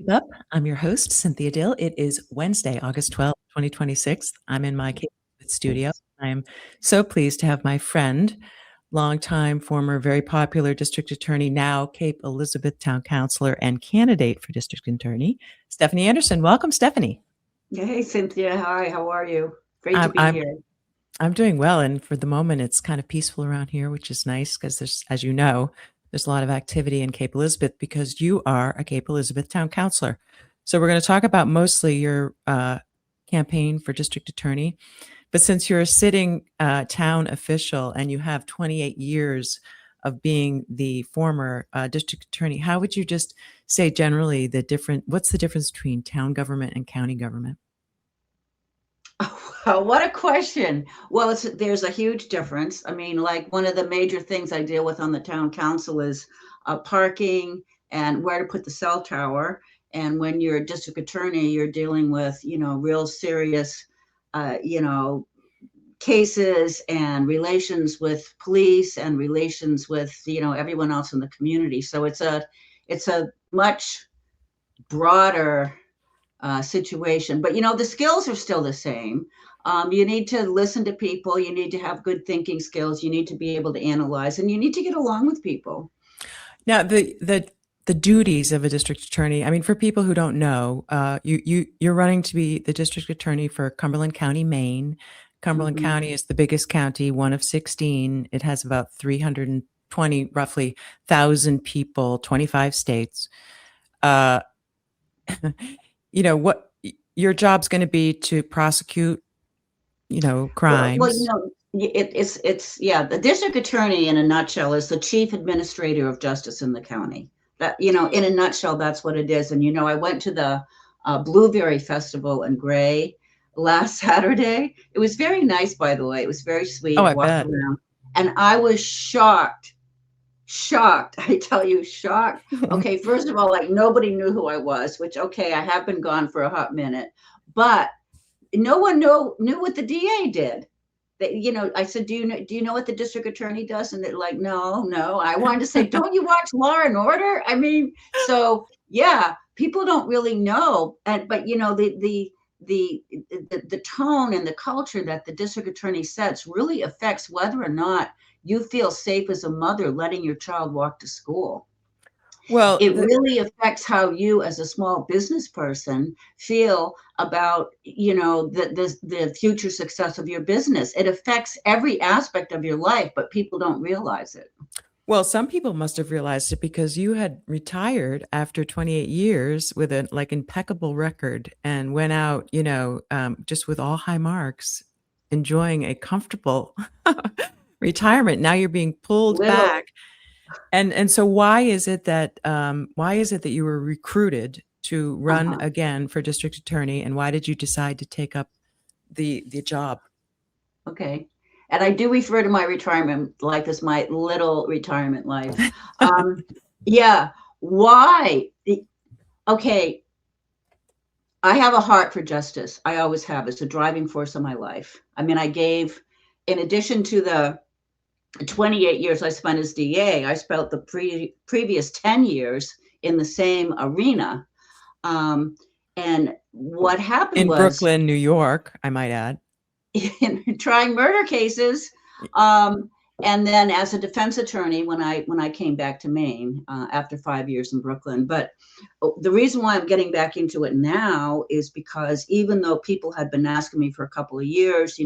Up. I'm your host, Cynthia Dill. It is Wednesday, August 12th, 2026. I'm in my Cape Elizabeth studio. I am so pleased to have my friend, longtime former very popular district attorney, now Cape Elizabeth town councilor and candidate for district attorney, Stephanie Anderson. Welcome, Stephanie. Hey, Cynthia. Hi, how are you? Great to I'm, be I'm here. I'm doing well, and for the moment, it's kind of peaceful around here, which is nice because there's, as you know, there's a lot of activity in Cape Elizabeth because you are a Cape Elizabeth town councilor. So we're going to talk about mostly your campaign for district attorney, but since you're a sitting town official and you have 28 years of being the former district attorney, how would you just say generally what's the difference between town government and county government? Wow, what a question. Well, there's a huge difference. I mean, like one of the major things I deal with on the town council is parking and where to put the cell tower. And when you're a district attorney, you're dealing with, real serious, you know, cases and relations with police and relations with, everyone else in the community. So it's a much broader situation. But the skills are still the same. You need to listen to people. You need to have good thinking skills. You need to be able to analyze, and you need to get along with people. Now, the duties of a district attorney. I mean, for people who don't know, you're running to be the district attorney for Cumberland County, Maine. Cumberland Mm-hmm. County is the biggest county, one of 16. It has about 320, roughly, thousand people, 25 states. Uh, what your job's going to be to prosecute, Well, crimes. it's yeah. The district attorney, in a nutshell, is the chief administrator of justice in the county. That in a nutshell, that's what it is. And I went to the Blueberry Festival in Gray last Saturday. It was very nice, by the way. It was very Oh, sweet. I Walked bet. around, and I was shocked. Shocked. I tell you, shocked. Okay, first of all, like nobody knew who I was, which okay, I have been gone for a hot minute, but no one knew what the DA did. I said, do you know what the district attorney does? And they're like, no. I wanted to say, don't you watch Law and Order? I mean, so yeah, people don't really know. But the tone and the culture that the district attorney sets really affects whether or not you feel safe as a mother letting your child walk to school. Well, It really affects how you as a small business person feel about the future success of your business. It affects every aspect of your life, but people don't realize it. Well, some people must have realized it because you had retired after 28 years with an impeccable record and went out, just with all high marks, enjoying a comfortable retirement. Now you're being pulled Little back. And so why is it that you were recruited to run uh-huh. again for district attorney, and why did you decide to take up the job? Okay. And I do refer to my retirement life as my little retirement life. Um, yeah. Why? Okay. I have a heart for justice. I always have. It's a driving force of my life. I mean, in addition to the 28 years I spent as DA, I spent the previous 10 years in the same arena. And what happened In was Brooklyn, New York, I might add. in trying murder cases. And then as a defense attorney when I came back to Maine after 5 years in Brooklyn. But the reason why I'm getting back into it now is because even though people had been asking me for a couple of years,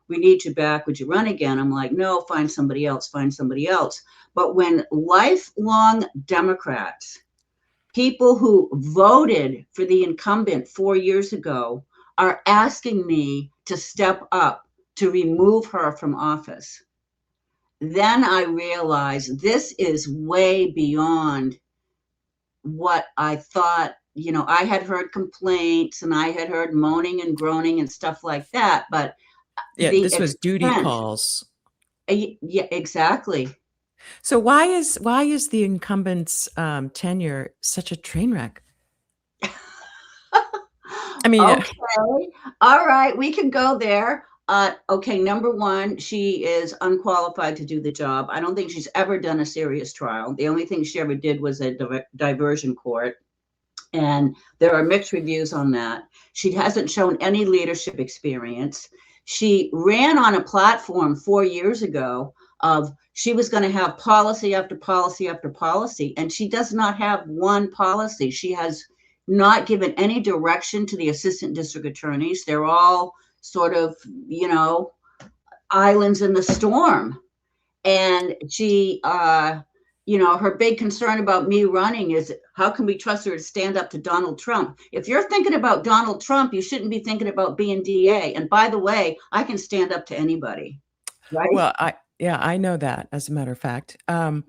we need you back, would you run again? I'm like, no, find somebody else. But when lifelong Democrats, people who voted for the incumbent 4 years ago, are asking me to step up to remove her from office, then I realized this is way beyond what I thought. I had heard complaints and I had heard moaning and groaning and stuff like that, but Yeah, the this was duty extent, calls. yeah, exactly. So why is the incumbent's tenure such a train wreck? I mean, Okay, all right, we can go there. Okay, number one, she is unqualified to do the job. I don't think she's ever done a serious trial. The only thing she ever did was a diversion court. And there are mixed reviews on that. She hasn't shown any leadership experience. She ran on a platform 4 years ago of she was going to have policy after policy after policy, and she does not have one policy. She has not given any direction to the assistant district attorneys. They're all sort of, islands in the storm. And she, her big concern about me running is how can we trust her to stand up to Donald Trump? If you're thinking about Donald Trump, you shouldn't be thinking about being DA. And by the way, I can stand up to anybody, right? Well, I know that, as a matter of fact. Well,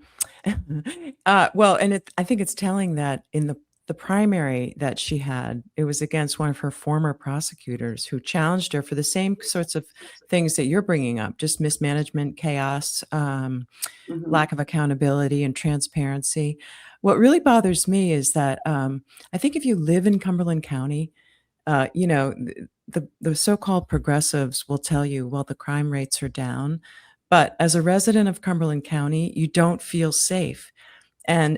and I think it's telling that in the primary that she had, it was against one of her former prosecutors who challenged her for the same sorts of things that you're bringing up, just mismanagement, chaos, lack of accountability and transparency. What really bothers me is that I think if you live in Cumberland County, the so-called progressives will tell you, well, the crime rates are down. But as a resident of Cumberland County, you don't feel safe. And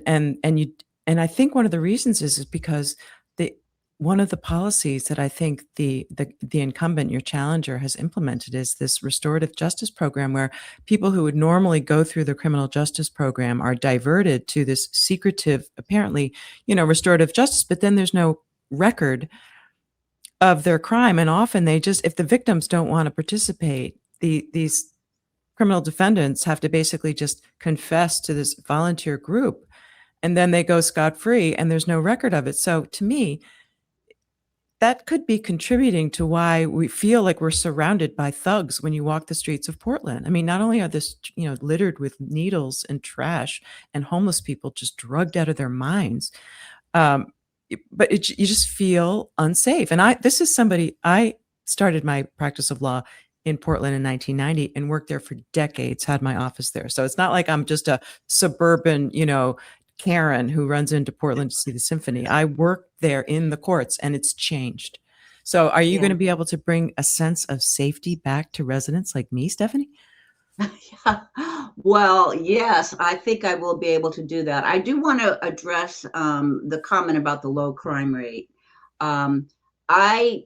I think one of the reasons is because one of the policies that I think the incumbent, your challenger, has implemented is this restorative justice program, where people who would normally go through the criminal justice program are diverted to this secretive, apparently, restorative justice, but then there's no record of their crime. And often if the victims don't want to participate, these criminal defendants have to basically just confess to this volunteer group, and then they go scot-free and there's no record of it. So to me, that could be contributing to why we feel like we're surrounded by thugs when you walk the streets of Portland. I mean, not only are this, littered with needles and trash and homeless people just drugged out of their minds, but you just feel unsafe. And I started my practice of law in Portland in 1990 and worked there for decades, had my office there. So it's not like I'm just a suburban, Karen who runs into Portland to see the symphony. I worked there in the courts, and it's changed. So are you going to be able to bring a sense of safety back to residents like me, Stephanie? Yeah. Well, yes, I think I will be able to do that. I do want to address the comment about the low crime rate. I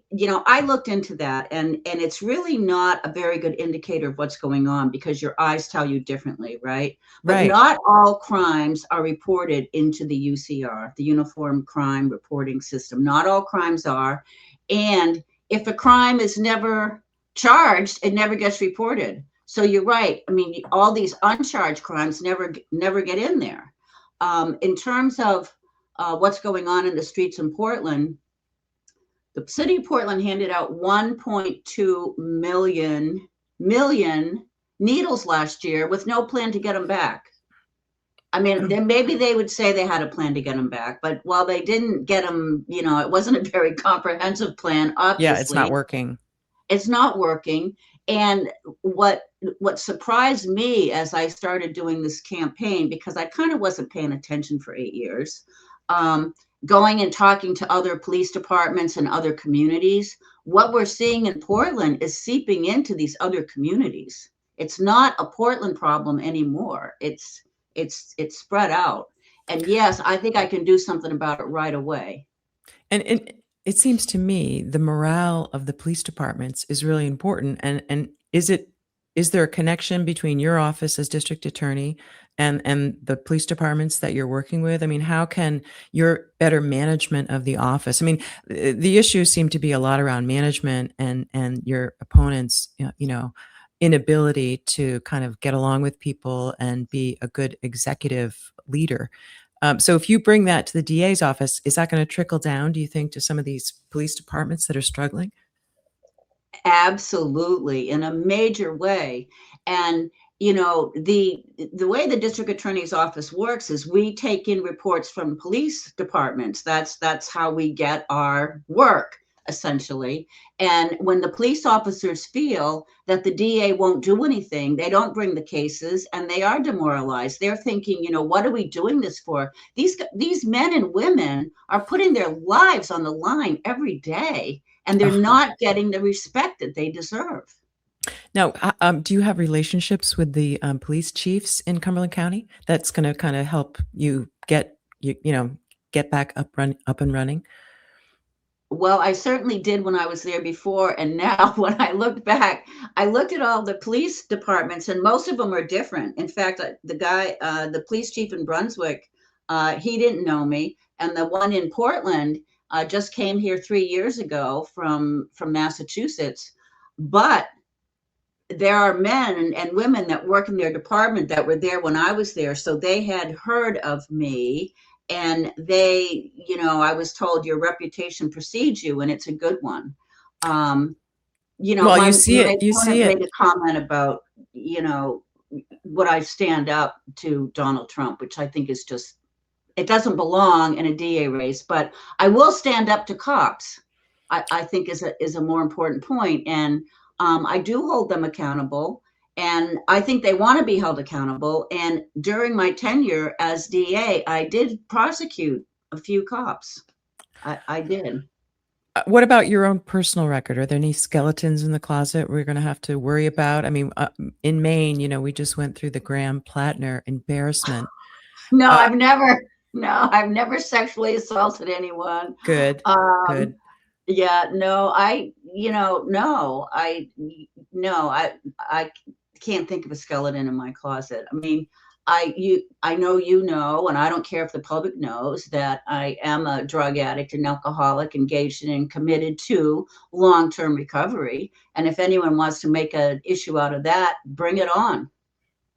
looked into that, and it's really not a very good indicator of what's going on, because your eyes tell you differently, right? But Right. not all crimes are reported into the UCR, the Uniform Crime Reporting System. Not all crimes are. And if a crime is never charged, it never gets reported. So you're right. I mean, all these uncharged crimes never get in there. In terms of what's going on in the streets in Portland, the city of Portland handed out 1.2 million needles last year with no plan to get them back. I mean, then maybe they would say they had a plan to get them back, but while they didn't get them, it wasn't a very comprehensive plan, obviously. Yeah, it's not working. It's not working. And what surprised me as I started doing this campaign, because I kind of wasn't paying attention for 8 years, going and talking to other police departments and other communities, what we're seeing in Portland is seeping into these other communities. It's not a Portland problem anymore. It's spread out. And yes, I think I can do something about it right away. And it seems to me the morale of the police departments is really important. And is there a connection between your office as district attorney and the police departments that you're working with? I mean, how can your better management of the office? I mean, the issues seem to be a lot around management and your opponent's, inability to kind of get along with people and be a good executive leader. So if you bring that to the DA's office, is that going to trickle down, do you think, to some of these police departments that are struggling? Absolutely, in a major way. And the way the district attorney's office works is we take in reports from police departments. That's how we get our work, essentially. And when the police officers feel that the DA won't do anything, they don't bring the cases, and they are demoralized. They're thinking, what are we doing this for? These men and women are putting their lives on the line every day, and they're not getting the respect that they deserve. Now, do you have relationships with the police chiefs in Cumberland County? That's going to kind of help you get, get back up and running? Well, I certainly did when I was there before, and now when I looked back, I looked at all the police departments, and most of them are different. In fact, the police chief in Brunswick, he didn't know me, and the one in Portland just came here 3 years ago from Massachusetts. But there are men and women that work in their department that were there when I was there, so they had heard of me, and they, I was told your reputation precedes you, and it's a good one. Well, My you see opponent it. made a comment about, would I stand up to Donald Trump, which I think is just, it doesn't belong in a DA race, but I will stand up to cops. I think is a more important point, and I do hold them accountable, and I think they want to be held accountable. And during my tenure as DA, I did prosecute a few cops. I did. What about your own personal record? Are there any skeletons in the closet we're going to have to worry about? I mean, in Maine, we just went through the Graham Plattner embarrassment. No, Uh, I've never sexually assaulted anyone. good, Um, good. yeah, no, no, I can't think of a skeleton in my closet. I mean, I know, and I don't care if the public knows that I am a drug addict and alcoholic engaged in and committed to long-term recovery. And if anyone wants to make an issue out of that, bring it on.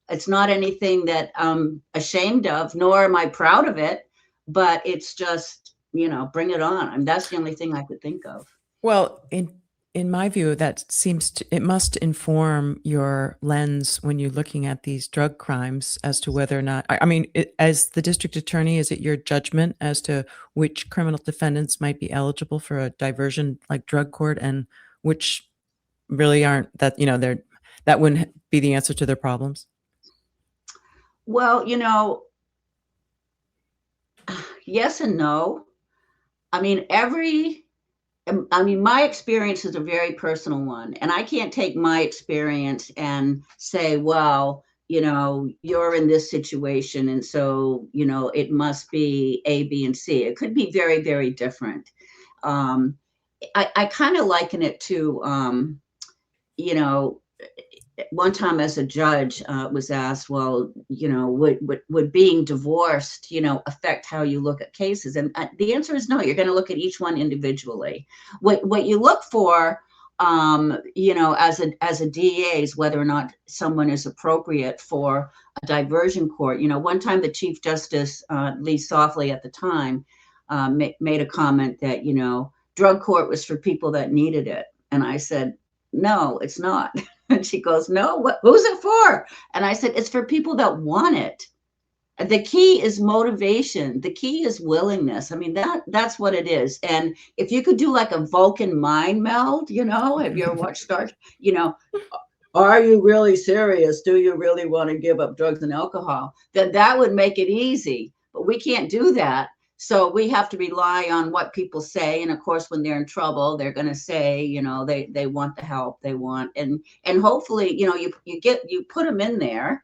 It's not anything that I'm ashamed of, nor am I proud of it, but it's just, bring it on. I mean, that's the only thing I could think of. Well, in my view, it must inform your lens when you're looking at these drug crimes as to whether or not, I mean, as the district attorney, is it your judgment as to which criminal defendants might be eligible for a diversion like drug court and which really aren't, that wouldn't be the answer to their problems? Well, yes and no. I mean, my experience is a very personal one, and I can't take my experience and say, well, you're in this situation, and so, it must be A, B, and C. It could be very, very different. I kind of liken it to, one time as a judge was asked, well, would being divorced, affect how you look at cases? And the answer is no. You're going to look at each one individually. What you look for, as a DA is whether or not someone is appropriate for a diversion court. One time the Chief Justice, Lee Softly at the time, made a comment that, drug court was for people that needed it. And I said, no, it's not. And she goes, no, who's it for? And I said, it's for people that want it. The key is motivation. The key is willingness. I mean, that's what it is. And if you could do like a Vulcan mind meld, have you ever watched Star, are you really serious? Do you really want to give up drugs and alcohol? Then that would make it easy. But we can't do that. So we have to rely on what people say. And of course, when they're in trouble, they're going to say, they want the help they want. And hopefully, you put them in there,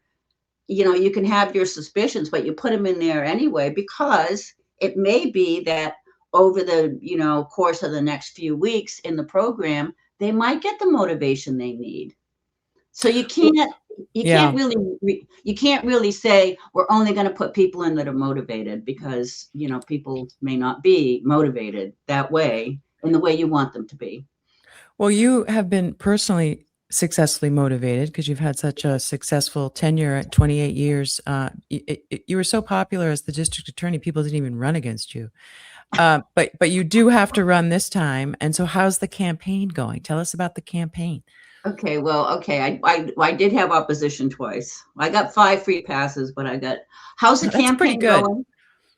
you can have your suspicions, but you put them in there anyway, because it may be that over the, course of the next few weeks in the program, they might get the motivation they need. So you can't really say we're only going to put people in that are motivated, because people may not be motivated that way in the way you want them to be. Well, you have been personally successfully motivated because you've had such a successful tenure at 28 years. You were so popular as the district attorney, people didn't even run against you. But you do have to run this time. And so how's the campaign going? Tell us about the campaign. Okay, I did have opposition twice. I got 5 free passes, but how's the That's pretty campaign good. going?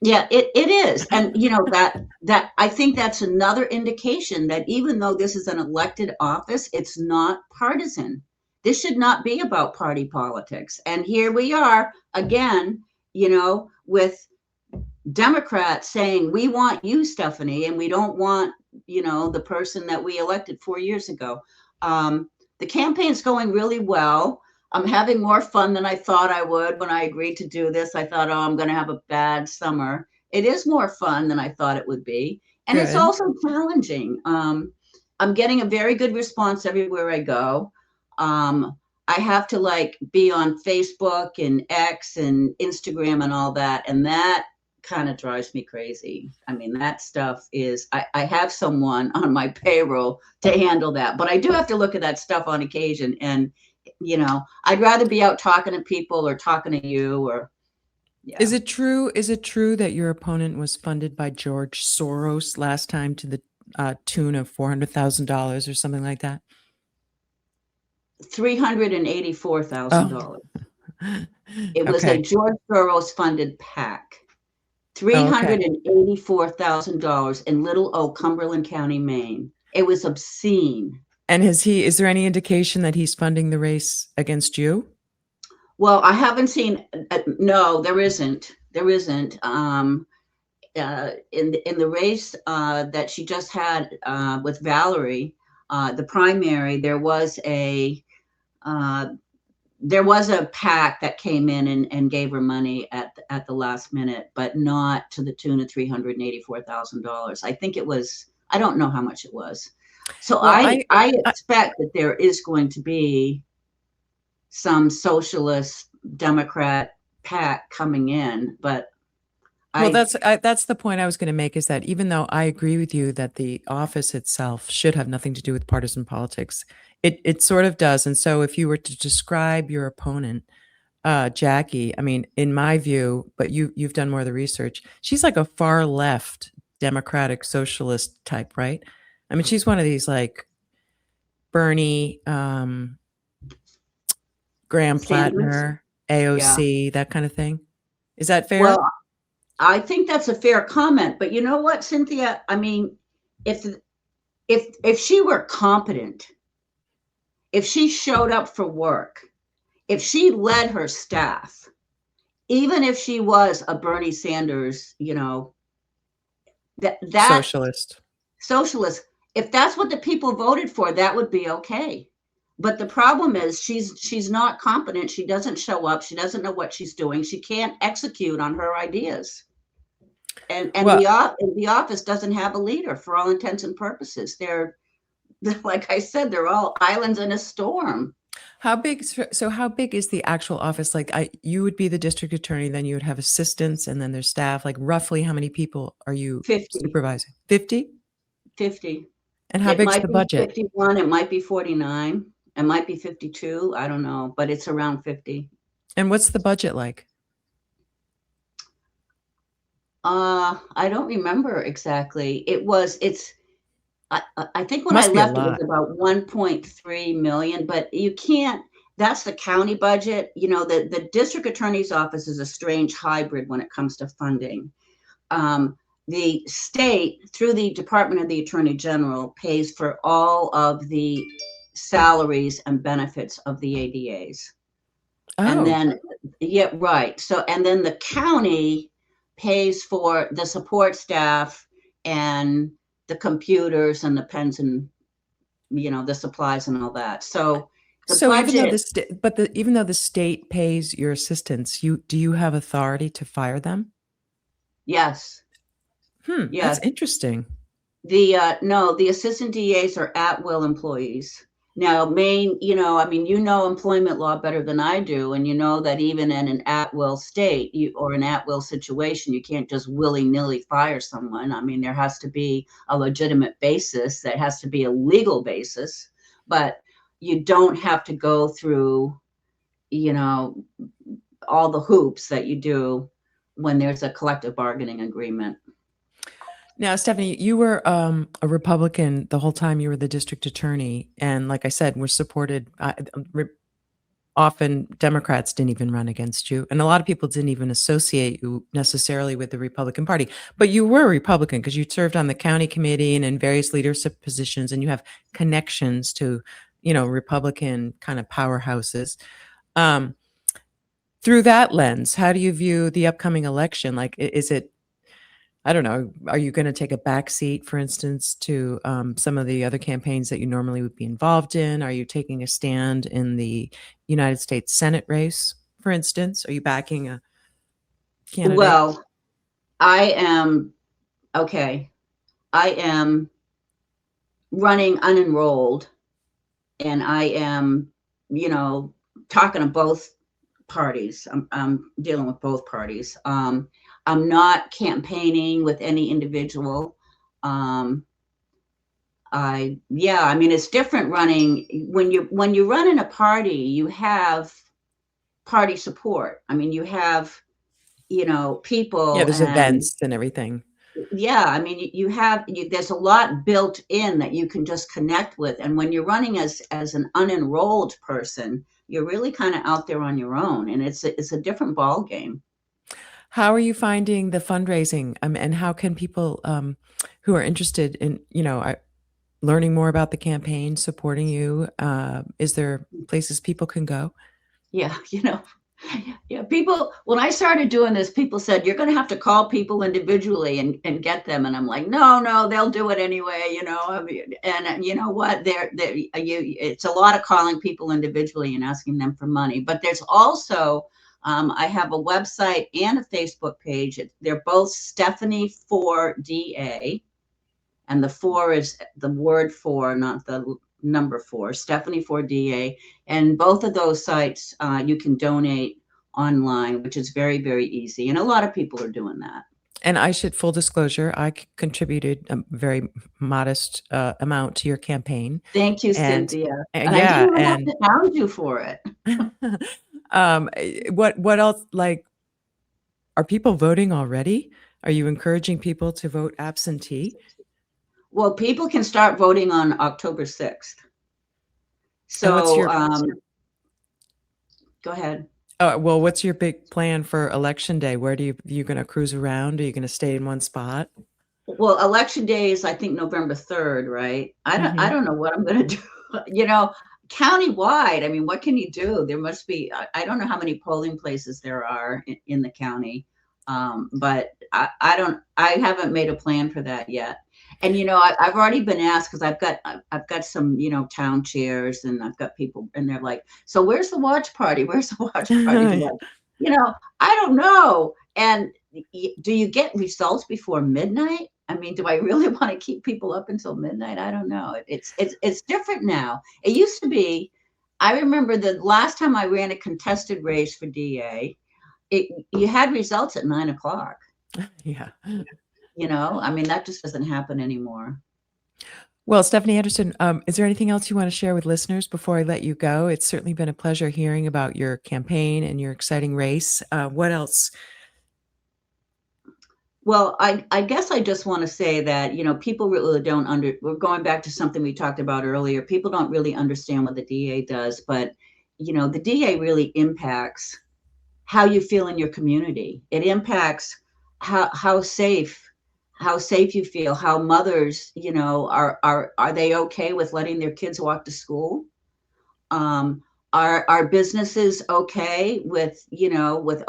Yeah, it is. And that I think that's another indication that even though this is an elected office, it's not partisan. This should not be about party politics. And here we are again, with Democrats saying, we want you, Stephanie, and we don't want, the person that we elected 4 years ago. The campaign's going really well. I'm having more fun than I thought I would when I agreed to do this. I thought, I'm going to have a bad summer. it is more fun than I thought it would be. And it's Good. also challenging. I'm getting a very good response everywhere I go. I have to like be on Facebook and X and Instagram and all that. And that kind of drives me crazy. I mean, that stuff is, I have someone on my payroll to handle that, but I do have to look at that stuff on occasion. And, you know, I'd rather be out talking to people or talking to you or, yeah. Is it true that your opponent was funded by George Soros last time to the tune of $400,000 or something like that? $384,000. Oh. It was a Okay. George Soros funded PAC. Oh, okay. $384,000 in little old Cumberland County, Maine. It was obscene. And is there any indication that he's funding the race against you? Well, I haven't seen. No, there isn't. There isn't. In the race that she just had with Valerie, the primary, there was a PAC that came in and gave her money at the last minute, but not to the tune of $384,000. I think it was. I don't know how much it was. So Well, I expect that there is going to be some socialist Democrat PAC coming in, but well, that's the point I was going to make, is that even though I agree with you that the office itself should have nothing to do with partisan politics, it sort of does. And so if you were to describe your opponent, Jackie, I mean, in my view, but you've done more of the research, she's like a far left democratic socialist type, right? I mean, she's one of these like Bernie, Graham Plattner, AOC, that kind of thing. Is that fair? Well, I think that's a fair comment, but you know what, Cynthia? I mean, if she were competent, if she showed up for work, if she led her staff, even if she was a Bernie Sanders, you know, that socialist, if that's what the people voted for, that would be okay. But the problem is she's not competent. She doesn't show up. She doesn't know what she's doing. She can't execute on her ideas. And the office doesn't have a leader for all intents and purposes. They're like I said, they're all islands in a storm. How big is the actual office? Like you would be the district attorney, then you would have assistants and then there's staff. Like roughly how many people are you 50. supervising? 50? 50. And how big's the budget? 51, it might be 49, it might be 52, I don't know, but it's around 50. And what's the budget like? I don't remember exactly. I think when I left, it was about 1.3 million, but you can't, that's the county budget. You know, the district attorney's office is a strange hybrid when it comes to funding. The state, through the Department of the Attorney General, pays for all of the salaries and benefits of the ADAs. Oh. And then, yeah, right. So, and then the county pays for the support staff and the computers and the pens and, you know, the supplies and all that. So budget, even though the state pays your assistants, do you have authority to fire them? Yes. Yes. That's interesting. The assistant DAs are at-will employees. Now, Maine, you know, I mean, you know employment law better than I do, and you know that even in an at-will state or an at-will situation, you can't just willy-nilly fire someone. I mean, there has to be a legitimate basis. There has to be a legal basis, but you don't have to go through, you know, all the hoops that you do when there's a collective bargaining agreement. Now, Stephanie, you were a Republican the whole time you were the district attorney. And like I said, we're supported. Often Democrats didn't even run against you. And a lot of people didn't even associate you necessarily with the Republican Party. But you were a Republican because you served on the county committee and in various leadership positions. And you have connections to, you know, Republican kind of powerhouses. Through that lens, how do you view the upcoming election? Like, is it, I don't know, are you going to take a backseat, for instance, to some of the other campaigns that you normally would be involved in? Are you taking a stand in the United States Senate race, for instance? Are you backing a candidate? Well, I am okay. I am running unenrolled, and I am, talking to both parties. I'm dealing with both parties. I'm not campaigning with any individual. Um, I mean, it's different running when you run in a party. You have party support. I mean, you have Yeah, people, there's and events and everything. yeah, I mean, there's a lot built in that you can just connect with. And when you're running as an unenrolled person, you're really kind of out there on your own, and it's a different ball game. How are you finding the fundraising? And how can people who are interested in, learning more about the campaign, supporting you, is there places people can go? Yeah, yeah, people, when I started doing this, people said, you're going to have to call people individually and get them. And I'm like, no, they'll do it anyway, I mean, and you know what? It's a lot of calling people individually and asking them for money. But there's also, I have a website and a Facebook page. They're both Stephanie for DA. And the four is the word for, not the number four, Stephanie for DA. And both of those sites, you can donate online, which is very, very easy. And a lot of people are doing that. And I should full disclosure, I contributed a very modest amount to your campaign, Thank you, and Cynthia. and And I yeah, didn't even have and to hound you for it. what else? Like, are people voting already? Are you encouraging people to vote absentee? Well, people can start voting on October 6th. And what's So your go ahead. well, what's your big plan for election day? Where you going to cruise around? Are you going to stay in one spot? Well, election day is, I think, November 3rd, right? I Hmm. don't know what I'm going to do. Countywide, I mean, what can you do? There must be, I don't know how many polling places there are in the county. But I haven't made a plan for that yet. And, I've already been asked, because I've got some, town chairs, and I've got people, and they're like, so where's the watch party? Where's the watch party? I'm like, I don't know. And do you get results before midnight? I mean, do I really want to keep people up until midnight? I don't know. It's different now. It used to be. I remember the last time I ran a contested race for DA, you had results at 9 o'clock. Yeah. I mean, that just doesn't happen anymore. Well, Stephanie Anderson, is there anything else you want to share with listeners before I let you go? It's certainly been a pleasure hearing about your campaign and your exciting race. What else? Well, I guess I just want to say that, people really don't we're going back to something we talked about earlier. People don't really understand what the DA does, but, the DA really impacts how you feel in your community. It impacts how safe you feel, how mothers, are they okay with letting their kids walk to school? Um, are businesses okay with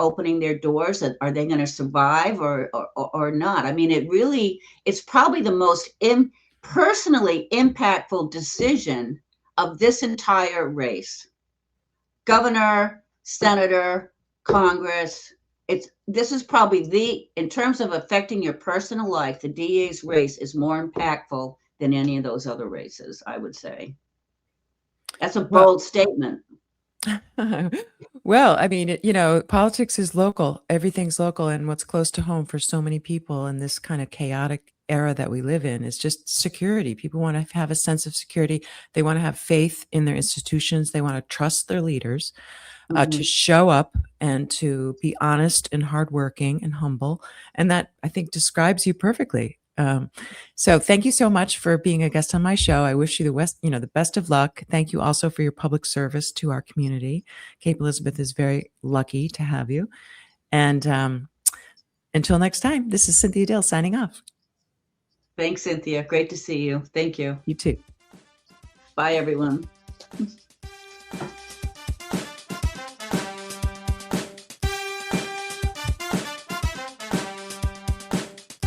opening their doors? Are they going to survive or not? I mean, it's probably the most personally impactful decision of this entire race. Governor, senator, Congress. This is probably in terms of affecting your personal life, the DA's race is more impactful than any of those other races, I would say. That's a Well, bold statement. well, I mean, politics is local. Everything's local, and what's close to home for so many people in this kind of chaotic era that we live in is just security. People want to have a sense of security. They want to have faith in their institutions. They want to trust their leaders, to Mhm. show up and to be honest and hardworking and humble. And that, I think, describes you perfectly. So thank you so much for being a guest on my show. I wish you the best of luck. Thank you also for your public service to our community. Cape Elizabeth is very lucky to have you. And until next time, this is Cynthia Dill signing off. Thanks, Cynthia. Great to see you. Thank you. You too. Bye, everyone.